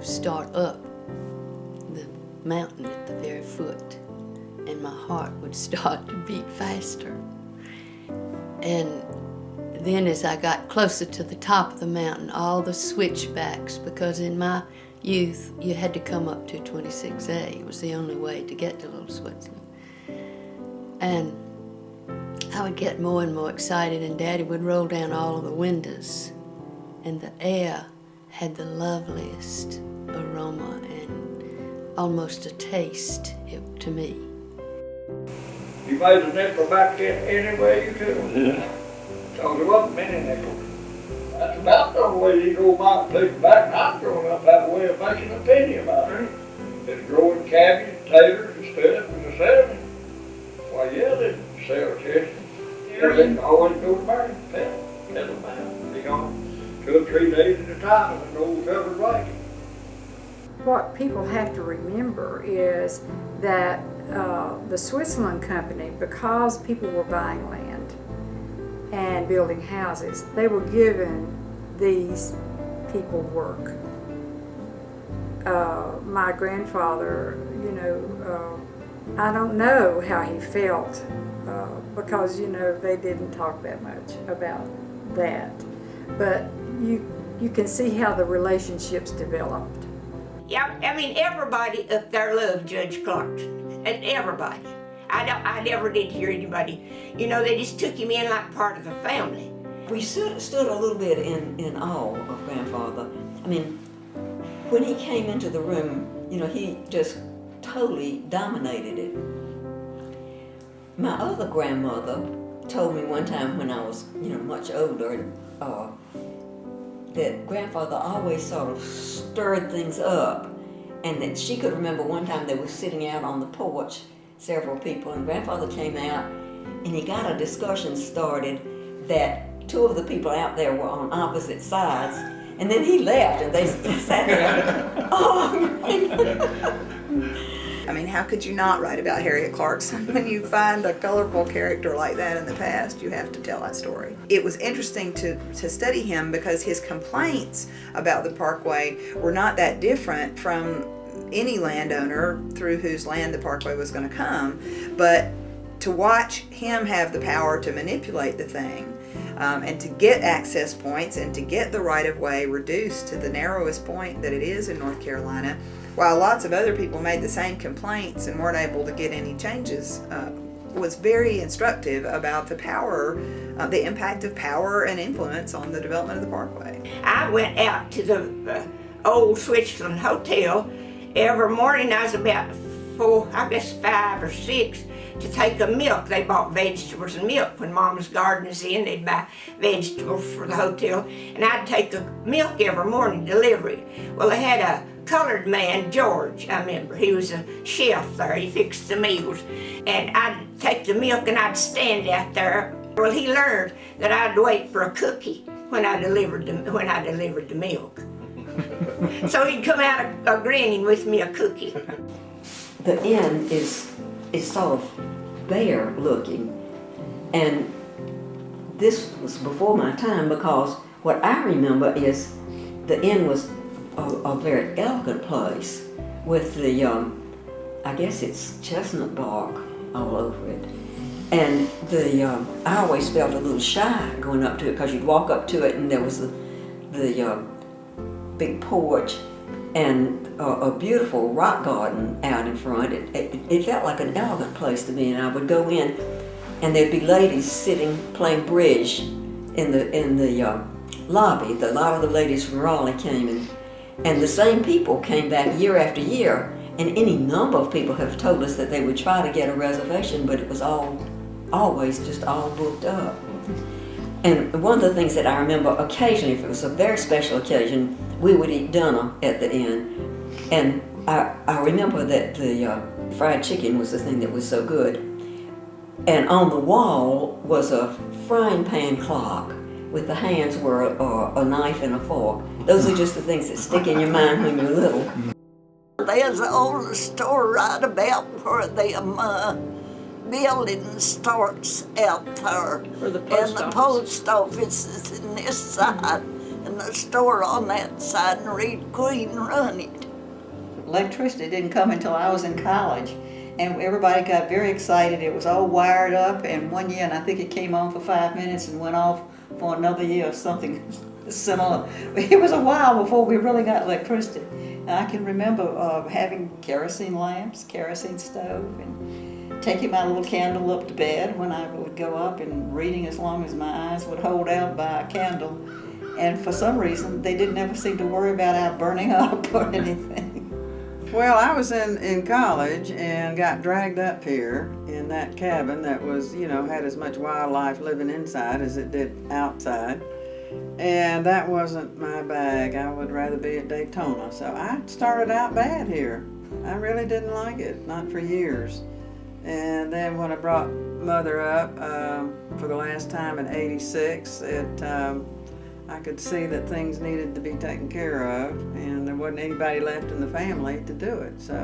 start up the mountain at the very foot, and my heart would start to beat faster. And then as I got closer to the top of the mountain, all the switchbacks, because in my youth you had to come up to 26A. It was the only way to get to Little Switzerland. And I would get more and more excited, and Daddy would roll down all of the windows, and the air had the loveliest aroma and almost a taste to me. You made a nickel back then anyway you could. Yeah. So there wasn't many nickels. That's about the only way you go by and take back. And I'm growing up that way of making a penny about it. It's growing cabbage, taters, and stuff, and the selling. Why, yeah, they sell chicken. Everything always go to burn, pedal down. Be gone 2 or 3 days at a time in an old covered blanket. What people have to remember is that the Switzerland Company, because people were buying land and building houses, they were giving these people work. My grandfather, I don't know how he felt because, they didn't talk that much about that. But you can see how the relationships developed. Yeah, I mean, everybody up there loved Judge Clarkson. And everybody. I never did hear anybody, they just took him in like part of the family. We stood a little bit in awe of Grandfather. I mean, when he came into the room, he just totally dominated it. My other grandmother told me one time when I was, much older, that Grandfather always sort of stirred things up, and that she could remember one time they were sitting out on the porch, several people, and Grandfather came out and he got a discussion started that 2 of the people out there were on opposite sides, and then he left and they sat there. I mean, how could you not write about Harriet Clarkson? When you find a colorful character like that in the past, you have to tell that story. It was interesting to study him because his complaints about the Parkway were not that different from any landowner through whose land the Parkway was going to come, but to watch him have the power to manipulate the thing and to get access points and to get the right-of-way reduced to the narrowest point that it is in North Carolina, while lots of other people made the same complaints and weren't able to get any changes, was very instructive about the power, the impact of power and influence on the development of the Parkway. I went out to the old Switzerland Hotel every morning. I was about 5 or 6, to take a milk. They bought vegetables and milk. When Mama's garden was in, they'd buy vegetables for the hotel, and I'd take the milk every morning, delivery. Well, they had a colored man, George, I remember. He was a chef there. He fixed the meals. And I'd take the milk and I'd stand out there. Well, he learned that I'd wait for a cookie when I delivered the milk. So he'd come out a grinning with me a cookie. The inn is sort of bare looking, and this was before my time, because what I remember is the inn was a very elegant place with the, I guess it's chestnut bark all over it. And I always felt a little shy going up to it, because you'd walk up to it and there was the big porch and a beautiful rock garden out in front. It felt like an elegant place to be, and I would go in and there'd be ladies sitting playing bridge in the lobby. A lot of the ladies from Raleigh came, and the same people came back year after year, and any number of people have told us that they would try to get a reservation, but it was always just all booked up. And one of the things that I remember occasionally, if it was a very special occasion, we would eat dinner at the inn. And I remember that the fried chicken was the thing that was so good. And on the wall was a frying pan clock with the hands were a knife and a fork. Those are just the things that stick in your mind when you're little. There's an old store right about where the building starts out there. Where the post and the post office is in this side, and a store on that side and read Queen run it. Electricity didn't come until I was in college, and everybody got very excited. It was all wired up, and one year, and I think it came on for 5 minutes and went off for another year or something similar. It was a while before we really got electricity. And I can remember having kerosene lamps, kerosene stove, and taking my little candle up to bed when I would go up and reading as long as my eyes would hold out by a candle. And for some reason, they didn't ever seem to worry about our burning up or anything. Well, I was in college and got dragged up here in that cabin that was, had as much wildlife living inside as it did outside. And that wasn't my bag. I would rather be at Daytona. So I started out bad here. I really didn't like it, not for years. And then when I brought Mother up for the last time in '86, I could see that things needed to be taken care of, and there wasn't anybody left in the family to do it. So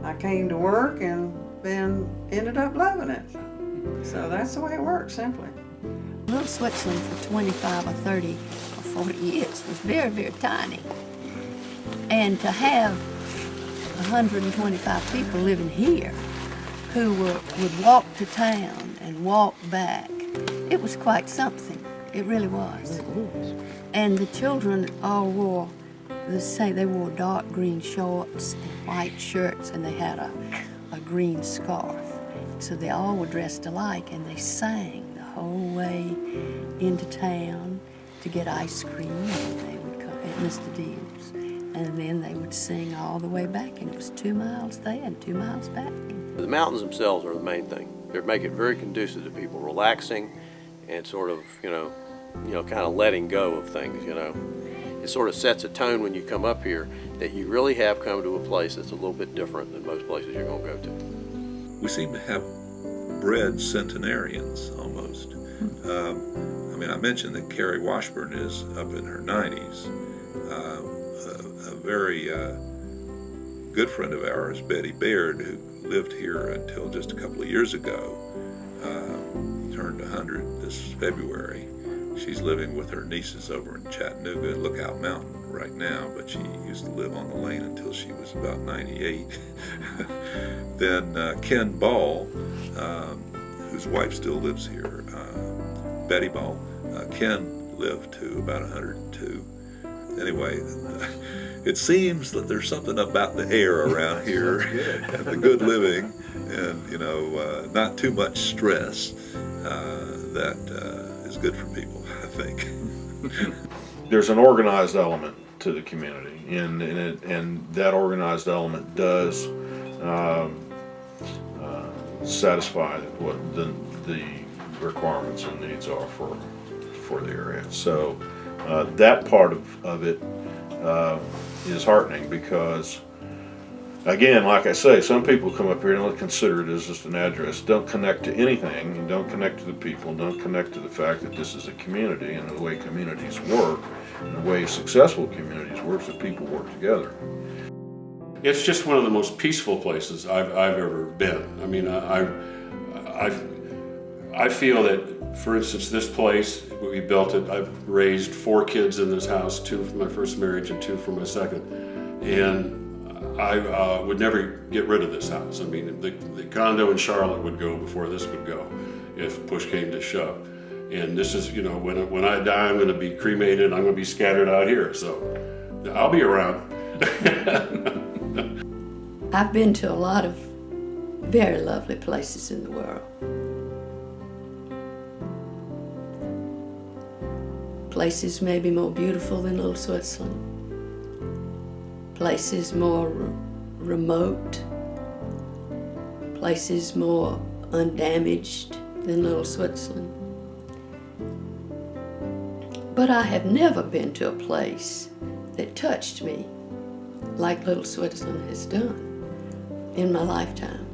I came to work and then ended up loving it. So that's the way it works, simply. Little Switzerland for 25 or 30 or 40 years was very, very tiny. And to have 125 people living here who would walk to town and walk back, it was quite something. It really was. And the children all wore the same. They wore dark green shorts and white shirts, and they had a green scarf. So they all were dressed alike, and they sang the whole way into town to get ice cream. And they would come at Mr. Deal's, and then they would sing all the way back, and it was 2 miles there and 2 miles back. The mountains themselves are the main thing. They make it very conducive to people relaxing and sort of, kind of letting go of things, It sort of sets a tone when you come up here that you really have come to a place that's a little bit different than most places you're going to go to. We seem to have bred centenarians almost. I mentioned that Carrie Washburn is up in her 90s. A very good friend of ours, Betty Baird, who lived here until just a couple of years ago, turned 100 this February. She's living with her nieces over in Chattanooga at Lookout Mountain right now, but she used to live on the lane until she was about 98. Then Ken Ball, whose wife still lives here, Betty Ball. Ken lived to about 102. Anyway, it seems that there's something about the air around here and the good living and, not too much stress that is good for people, I think. There's an organized element to the community, and that organized element does satisfy what the requirements and needs are for the area. So that part of it is heartening because, again, like I say, some people come up here and don't consider it as just an address, don't connect to anything, and don't connect to the people, don't connect to the fact that this is a community and the way communities work, and the way successful communities work, is that people work together. It's just one of the most peaceful places I've ever been. I mean, I feel that, for instance, this place, we built it, I've raised 4 kids in this house, 2 from my first marriage and 2 from my second. And I would never get rid of this house. I mean, the condo in Charlotte would go before this would go, if push came to shove. And this is, when I die, I'm going to be cremated, I'm going to be scattered out here. So I'll be around. I've been to a lot of very lovely places in the world. Places maybe more beautiful than Little Switzerland. Places more remote. Places more undamaged than Little Switzerland. But I have never been to a place that touched me like Little Switzerland has done in my lifetime.